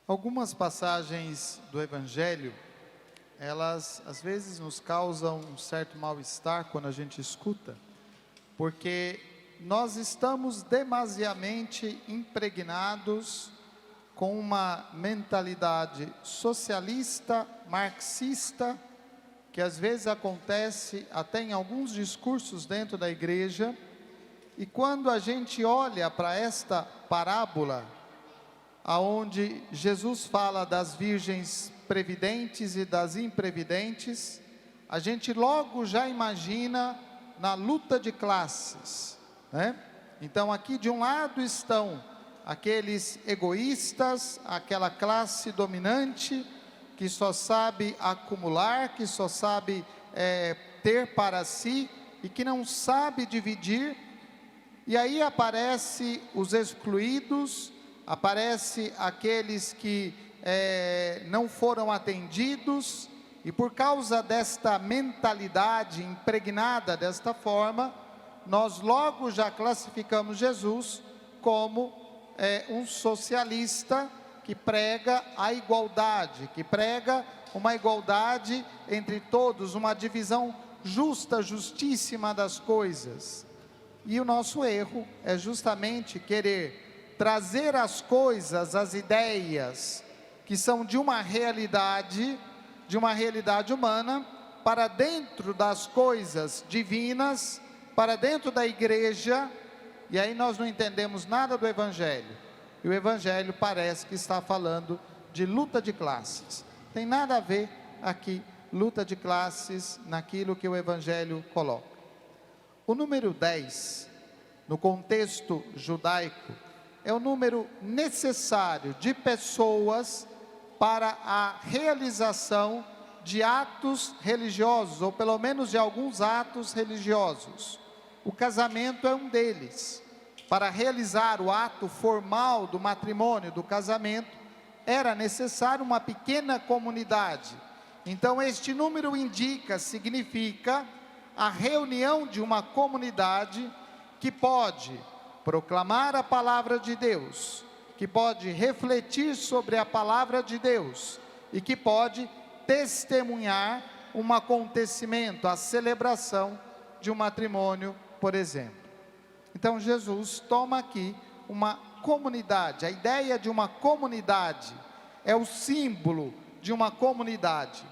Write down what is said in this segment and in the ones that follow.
Algumas passagens do Evangelho, elas às vezes nos causam um certo mal-estar quando a gente escuta, porque nós estamos demasiadamente impregnados com uma mentalidade socialista, marxista, que às vezes acontece até em alguns discursos dentro da igreja, e quando a gente olha para esta parábola, aonde Jesus fala das virgens previdentes e das imprevidentes, a gente logo já imagina na luta de classes, né? Então aqui de um lado estão aqueles egoístas, aquela classe dominante, que só sabe acumular, que só sabe ter para si, e que não sabe dividir, e aí aparece os excluídos, aparece aqueles que não foram atendidos, e por causa desta mentalidade impregnada desta forma, nós logo já classificamos Jesus como um socialista que prega a igualdade, que prega uma igualdade entre todos, uma divisão justa, justíssima das coisas. E o nosso erro é justamente querer trazer as coisas, as ideias, que são de uma realidade humana, para dentro das coisas divinas, para dentro da igreja, e aí nós não entendemos nada do Evangelho, e o Evangelho parece que está falando de luta de classes. Tem nada a ver aqui, luta de classes, naquilo que o Evangelho coloca. O número 10, no contexto judaico, é o número necessário de pessoas para a realização de atos religiosos, ou pelo menos de alguns atos religiosos. O casamento é um deles. Para realizar o ato formal do matrimônio, do casamento, era necessário uma pequena comunidade. Então este número significa a reunião de uma comunidade que pode proclamar a palavra de Deus, que pode refletir sobre a palavra de Deus, e que pode testemunhar um acontecimento, a celebração de um matrimônio, por exemplo. Então Jesus toma aqui uma comunidade, a ideia de uma comunidade, é o símbolo de uma comunidade.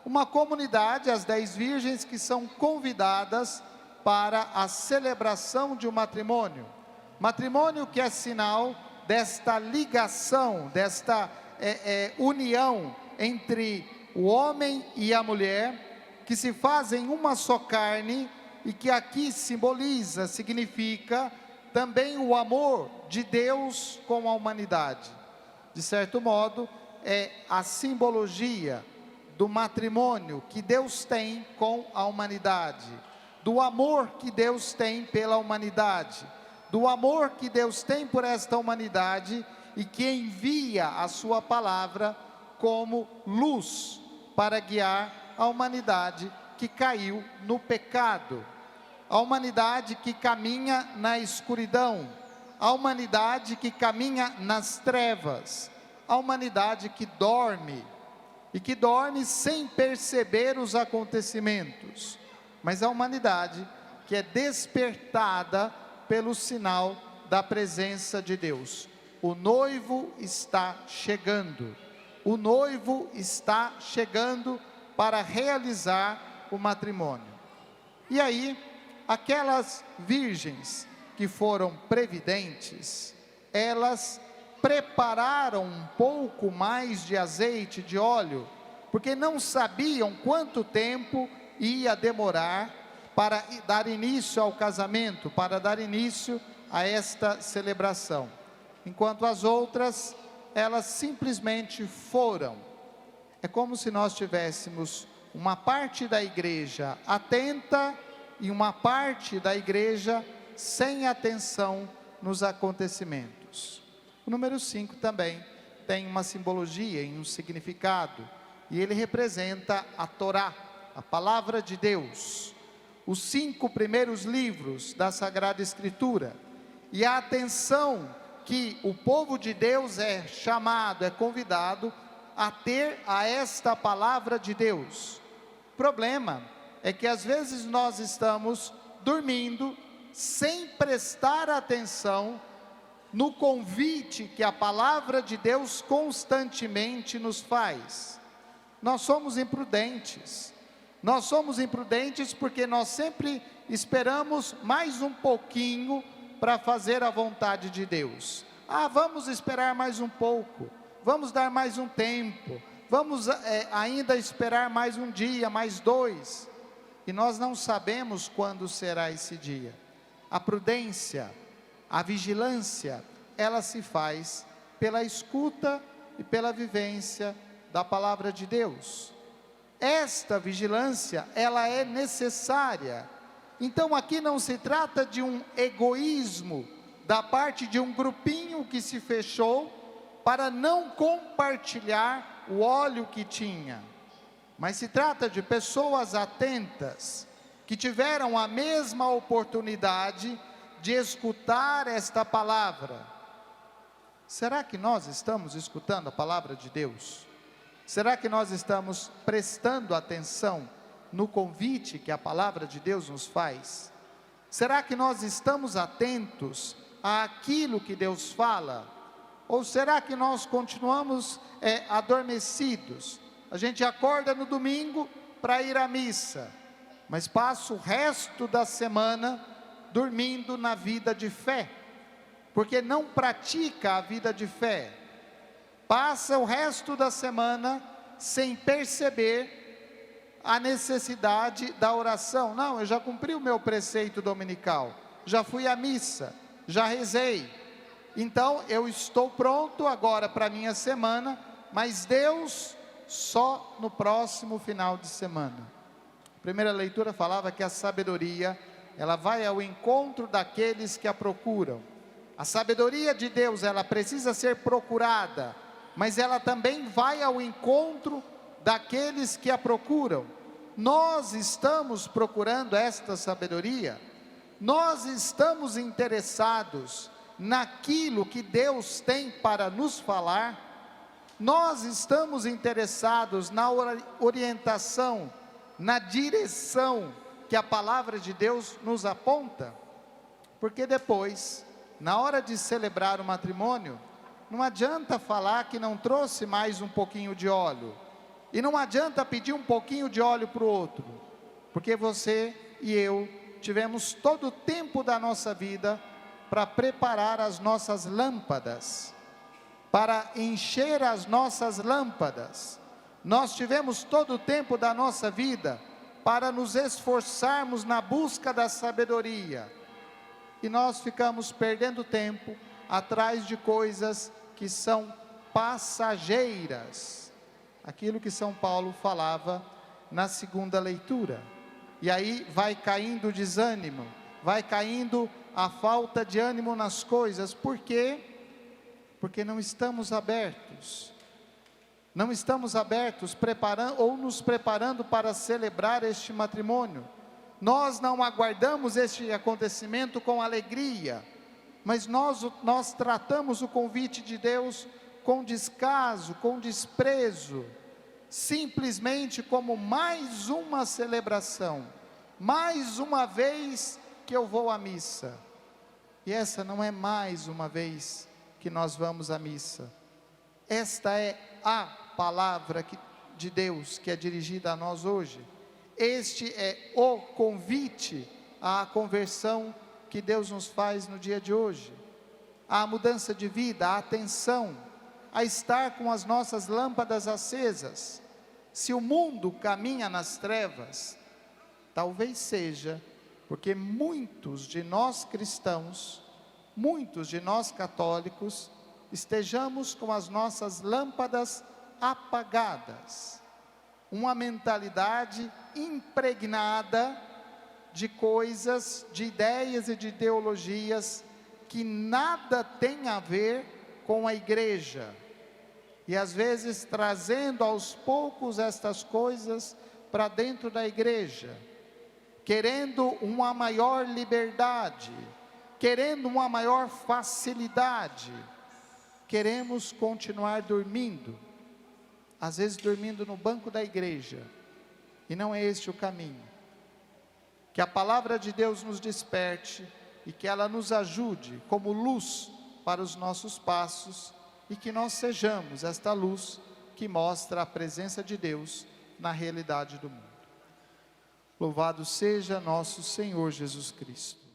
Uma comunidade, as 10 virgens que são convidadas para a celebração de um matrimônio. Matrimônio que é sinal desta ligação, desta união entre o homem e a mulher, que se fazem uma só carne, e que aqui significa também o amor de Deus com a humanidade. De certo modo, é a simbologia do matrimônio que Deus tem com a humanidade, do amor que Deus tem pela humanidade, do amor que Deus tem por esta humanidade, e que envia a sua palavra como luz para guiar a humanidade que caiu no pecado, a humanidade que caminha na escuridão, a humanidade que caminha nas trevas, a humanidade que dorme, e que dorme sem perceber os acontecimentos, mas a humanidade que é despertada pelo sinal da presença de Deus. O noivo está chegando, o noivo está chegando para realizar o matrimônio. E aí, aquelas virgens que foram previdentes, elas prepararam um pouco mais de azeite, de óleo, porque não sabiam quanto tempo ia demorar para dar início ao casamento, para dar início a esta celebração. Enquanto as outras, elas simplesmente foram. É como se nós tivéssemos uma parte da igreja atenta e uma parte da igreja sem atenção nos acontecimentos. O número 5 também tem uma simbologia e um significado, e ele representa a Torá, a palavra de Deus, os 5 primeiros livros da Sagrada Escritura, e a atenção que o povo de Deus é chamado, é convidado a ter a esta palavra de Deus. O problema é que às vezes nós estamos dormindo sem prestar atenção no convite que a palavra de Deus constantemente nos faz. Nós somos imprudentes. Nós somos imprudentes porque nós sempre esperamos mais um pouquinho para fazer a vontade de Deus. Vamos esperar mais um pouco, vamos dar mais um tempo, vamos ainda esperar mais um dia, mais 2, e nós não sabemos quando será esse dia. A prudência, a vigilância, ela se faz pela escuta e pela vivência da palavra de Deus. Esta vigilância, ela é necessária. Então aqui não se trata de um egoísmo da parte de um grupinho que se fechou para não compartilhar o óleo que tinha, mas se trata de pessoas atentas, que tiveram a mesma oportunidade de escutar esta palavra. Será que nós estamos escutando a palavra de Deus? Será que nós estamos prestando atenção no convite que a palavra de Deus nos faz? Será que nós estamos atentos àquilo que Deus fala? Ou será que nós continuamos adormecidos? A gente acorda no domingo para ir à missa, mas passa o resto da semana dormindo na vida de fé, porque não pratica a vida de fé. Passa o resto da semana sem perceber a necessidade da oração. Não, eu já cumpri o meu preceito dominical, já fui à missa, já rezei, então eu estou pronto agora para a minha semana, mas Deus só no próximo final de semana. A primeira leitura falava que a sabedoria, ela vai ao encontro daqueles que a procuram. A sabedoria de Deus, ela precisa ser procurada, mas ela também vai ao encontro daqueles que a procuram. Nós estamos procurando esta sabedoria? Nós estamos interessados naquilo que Deus tem para nos falar? Nós estamos interessados na orientação, na direção que a palavra de Deus nos aponta? Porque depois, na hora de celebrar o matrimônio, não adianta falar que não trouxe mais um pouquinho de óleo, e não adianta pedir um pouquinho de óleo para o outro, porque você e eu tivemos todo o tempo da nossa vida para preparar as nossas lâmpadas, para encher as nossas lâmpadas. Nós tivemos todo o tempo da nossa vida para nos esforçarmos na busca da sabedoria, e nós ficamos perdendo tempo atrás de coisas que são passageiras, aquilo que São Paulo falava na segunda leitura. E aí vai caindo o desânimo, vai caindo a falta de ânimo nas coisas. Por quê? Porque não estamos abertos, não estamos abertos, preparando ou nos preparando para celebrar este matrimônio. Nós não aguardamos este acontecimento com alegria, mas nós tratamos o convite de Deus com descaso, com desprezo, simplesmente como mais uma celebração, mais uma vez que eu vou à missa. E essa não é mais uma vez que nós vamos à missa. Esta é a palavra de Deus que é dirigida a nós hoje. Este é o convite à conversão que Deus nos faz no dia de hoje, à mudança de vida, à atenção, a estar com as nossas lâmpadas acesas. Se o mundo caminha nas trevas, talvez seja porque muitos de nós cristãos, muitos de nós católicos, estejamos com as nossas lâmpadas apagadas, uma mentalidade impregnada de coisas, de ideias e de ideologias que nada tem a ver com a igreja, e às vezes trazendo aos poucos estas coisas para dentro da igreja, querendo uma maior liberdade, querendo uma maior facilidade, queremos continuar dormindo, às vezes dormindo no banco da igreja, e não é este o caminho. Que a palavra de Deus nos desperte, e que ela nos ajude como luz para os nossos passos, e que nós sejamos esta luz que mostra a presença de Deus na realidade do mundo. Louvado seja nosso Senhor Jesus Cristo.